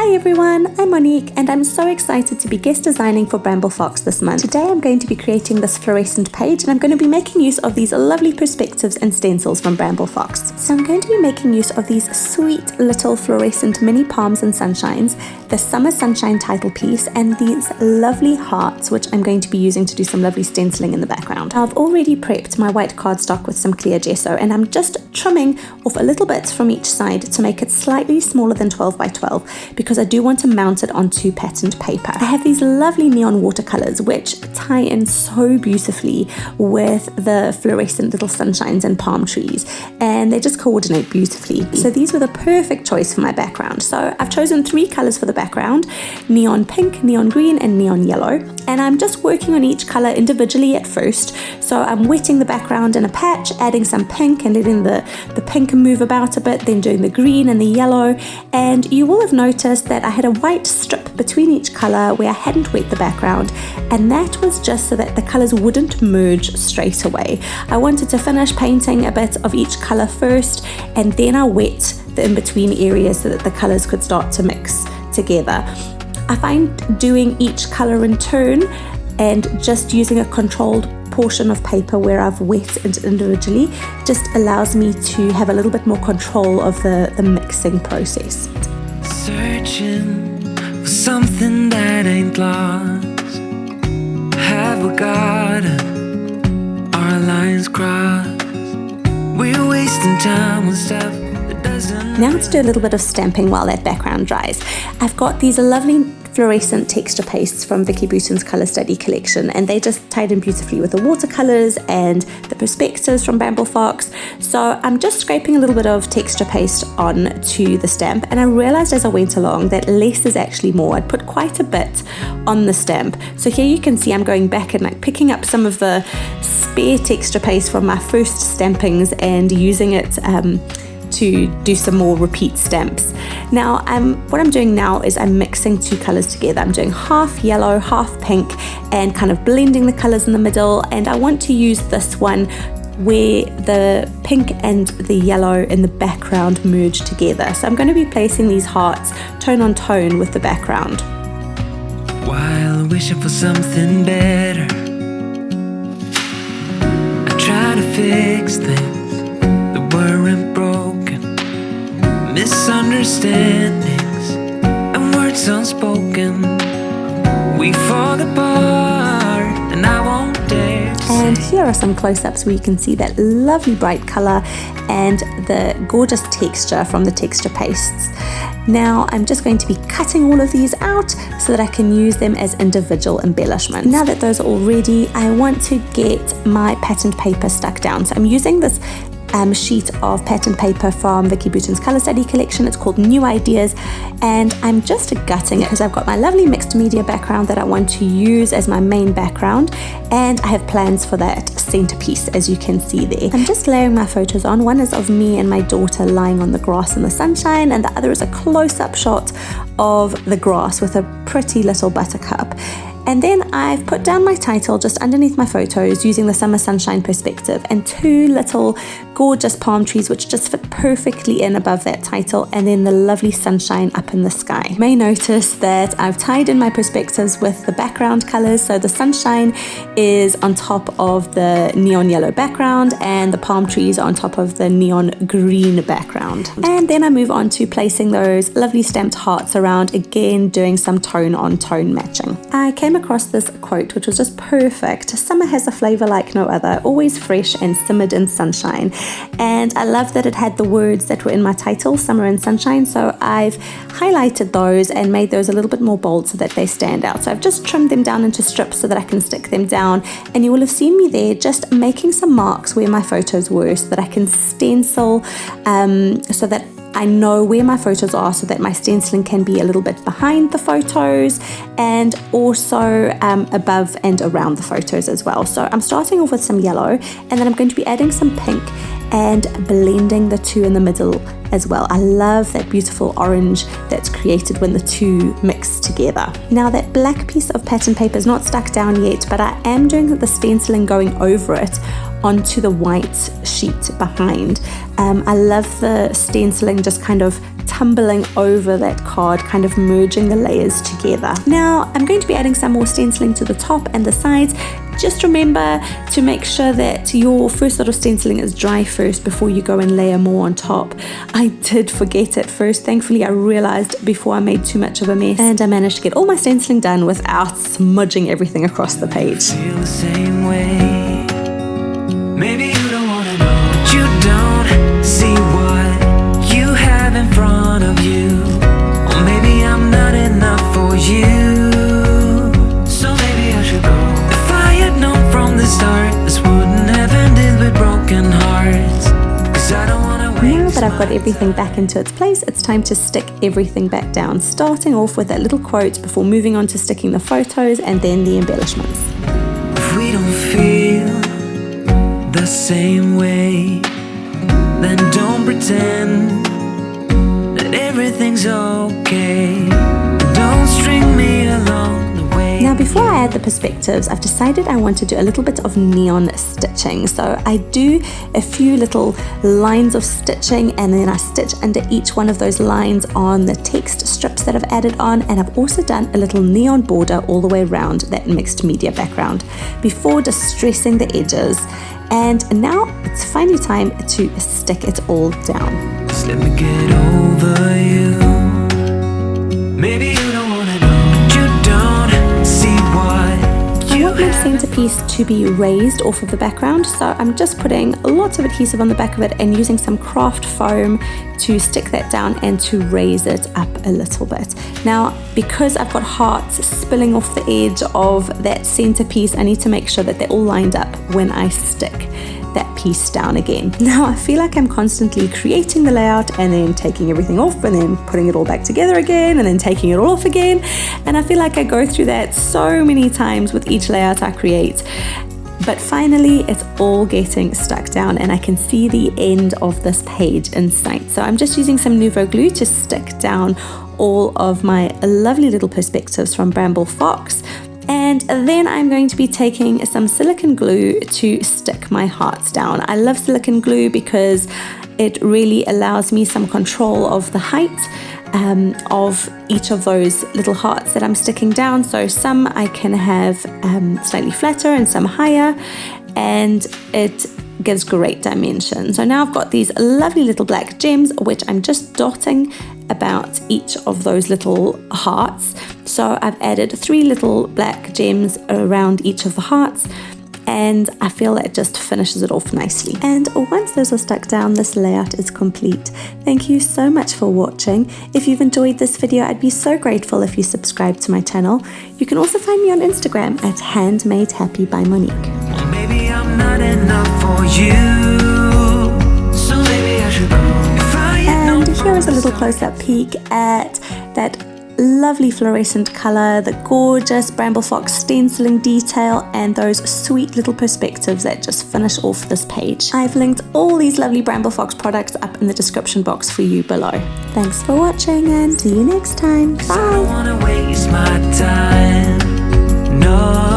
Hi everyone, I'm Monique and I'm so excited to be guest designing for Bramble Fox this month. Today I'm going to be creating this fluorescent page and I'm going to be making use of these lovely perspectives and stencils from Bramble Fox. So I'm going to be making use of these sweet little fluorescent mini palms and sunshines, the Summer Sunshine title piece, and these lovely hearts which I'm going to be using to do some lovely stenciling in the background. I've already prepped my white cardstock with some clear gesso and I'm just trimming off a little bit from each side to make it slightly smaller than 12 by 12 because I do want to mount it onto patterned paper. I have these lovely neon watercolors which tie in so beautifully with the fluorescent little sunshines and palm trees, and they just coordinate beautifully. So these were the perfect choice for my background. So I've chosen 3 colors for the background: neon pink, neon green and neon yellow, and I'm just working on each color individually at first. So I'm wetting the background in a patch, adding some pink and letting the pink move about a bit, then doing the green and the yellow. And you will have noticed that I had a white strip between each color where I hadn't wet the background, and that was just so that the colors wouldn't merge straight away. I wanted to finish painting a bit of each color first, and then I wet the in-between areas so that the colors could start to mix together. I find doing each color in turn and just using a controlled portion of paper where I've wet it individually just allows me to have a little bit more control of the mixing process. Searching for something that ain't lost. Have we got our lines crossed? We're wasting time on stuff that doesn't. Now to do a little bit of stamping while that background dries. I've got these lovely fluorescent texture pastes from Vicky Bouton's Colour Study collection, and they just tied in beautifully with the watercolors and the perspectives from Bramble Fox. So I'm just scraping a little bit of texture paste on to the stamp, and I realized as I went along that less is actually more. I'd put quite a bit on the stamp. So here you can see I'm going back and like picking up some of the spare texture paste from my first stampings and using it to do some more repeat stamps. Now what I'm doing now is I'm mixing 2 colors together. I'm doing half yellow, half pink, and kind of blending the colors in the middle, and I want to use this one where the pink and the yellow in the background merge together. So I'm going to be placing these hearts tone on tone with the background. While wishing for something better, I try to fix things that weren't broken. Misunderstandings and words unspoken, we fall apart and I won't dare to And say. here are some close-ups where you can see that lovely bright color and the gorgeous texture from the texture pastes. Now I'm just going to be cutting all of these out so that I can use them as individual embellishments. Now that those are all ready, I want to get my patterned paper stuck down. So I'm using this sheet of patterned paper from Vicky Bouton's Colour Study collection. It's called New Ideas, and I'm just gutting it because I've got my lovely mixed media background that I want to use as my main background, and I have plans for that centerpiece as you can see there. I'm just layering my photos on. One is of me and my daughter lying on the grass in the sunshine, and the other is a close-up shot of the grass with a pretty little buttercup. And then I've put down my title just underneath my photos using the Summer Sunshine perspective, and 2 little gorgeous palm trees which just fit perfectly in above that title, and then the lovely sunshine up in the sky. You may notice that I've tied in my perspectives with the background colors. So the sunshine is on top of the neon yellow background and the palm trees are on top of the neon green background. And then I move on to placing those lovely stamped hearts around, again doing some tone on tone matching. I came across this quote which was just perfect. Summer has a flavor like no other, always fresh and simmered in sunshine. And I love that it had the words that were in my title, Summer and Sunshine, so I've highlighted those and made those a little bit more bold so that they stand out. So I've just trimmed them down into strips so that I can stick them down, and you will have seen me there just making some marks where my photos were so that I can stencil so that I know where my photos are, so that my stenciling can be a little bit behind the photos and also above and around the photos as well. So I'm starting off with some yellow, and then I'm going to be adding some pink and blending the 2 in the middle as well. I love that beautiful orange that's created when the 2 mix together. Now that black piece of pattern paper is not stuck down yet, but I am doing the stenciling going over it onto the white sheet behind. I love the stenciling just kind of tumbling over that card, kind of merging the layers together. Now I'm going to be adding some more stenciling to the top and the sides. Just remember to make sure that your first lot of stenciling is dry first before you go and layer more on top. I did forget at first. Thankfully I realized before I made too much of a mess, and I managed to get all my stenciling done without smudging everything across the page. Feel the same way. Maybe you don't wanna know, but you don't see what you have in front of you. Or maybe I'm not enough for you. So maybe I should go. If I had known from the start, this wouldn't have ended with broken hearts. 'Cause I don't wanna waste. Now that I've got everything back into its place, it's time to stick everything back down, starting off with that little quote before moving on to sticking the photos and then the embellishments. If we don't feel the same way, then don't pretend that everything's okay. Don't string me along the way. Now before I add the perspectives, I've decided I want to do a little bit of neon stitching. So I do a few little lines of stitching, and then I stitch under each one of those lines on the text strips that I've added on, and I've also done a little neon border all the way around that mixed media background before distressing the edges. And now it's finally time to stick it all down. Just let me get over you. Maybe you don't wanna know, but you don't see what I you want my have. centerpiece to be raised off of the background, so I'm just putting lots of adhesive on the back of it and using some craft foam to stick that down and to raise it up a little bit. Now, because I've got hearts spilling off the edge of that centerpiece, I need to make sure that they're all lined up when I stick that piece down again. Now I feel like I'm constantly creating the layout and then taking everything off and then putting it all back together again and then taking it all off again, and I feel like I go through that so many times with each layout I create. But finally it's all getting stuck down and I can see the end of this page in sight. So I'm just using some Nouveau glue to stick down all of my lovely little perspectives from Bramble Fox. And then I'm going to be taking some silicone glue to stick my hearts down. I love silicone glue because it really allows me some control of the height of each of those little hearts that I'm sticking down. So some I can have slightly flatter and some higher, and it gives great dimension. So now I've got these lovely little black gems which I'm just dotting about each of those little hearts. So I've added 3 little black gems around each of the hearts, and I feel that it just finishes it off nicely. And once those are stuck down, this layout is complete. Thank you so much for watching. If you've enjoyed this video, I'd be so grateful if you subscribe to my channel. You can also find me on Instagram at Handmade Happy by Monique. Well, maybe I'm not enough for you, so maybe I should go. If I had known And here is a little close-up peek at that lovely fluorescent color, the gorgeous Bramble Fox stenciling detail, and those sweet little perspectives that just finish off this page. I've linked all these lovely Bramble Fox products up in the description box for you below. Thanks for watching and see you next time. I Bye! don't wanna waste my time. No.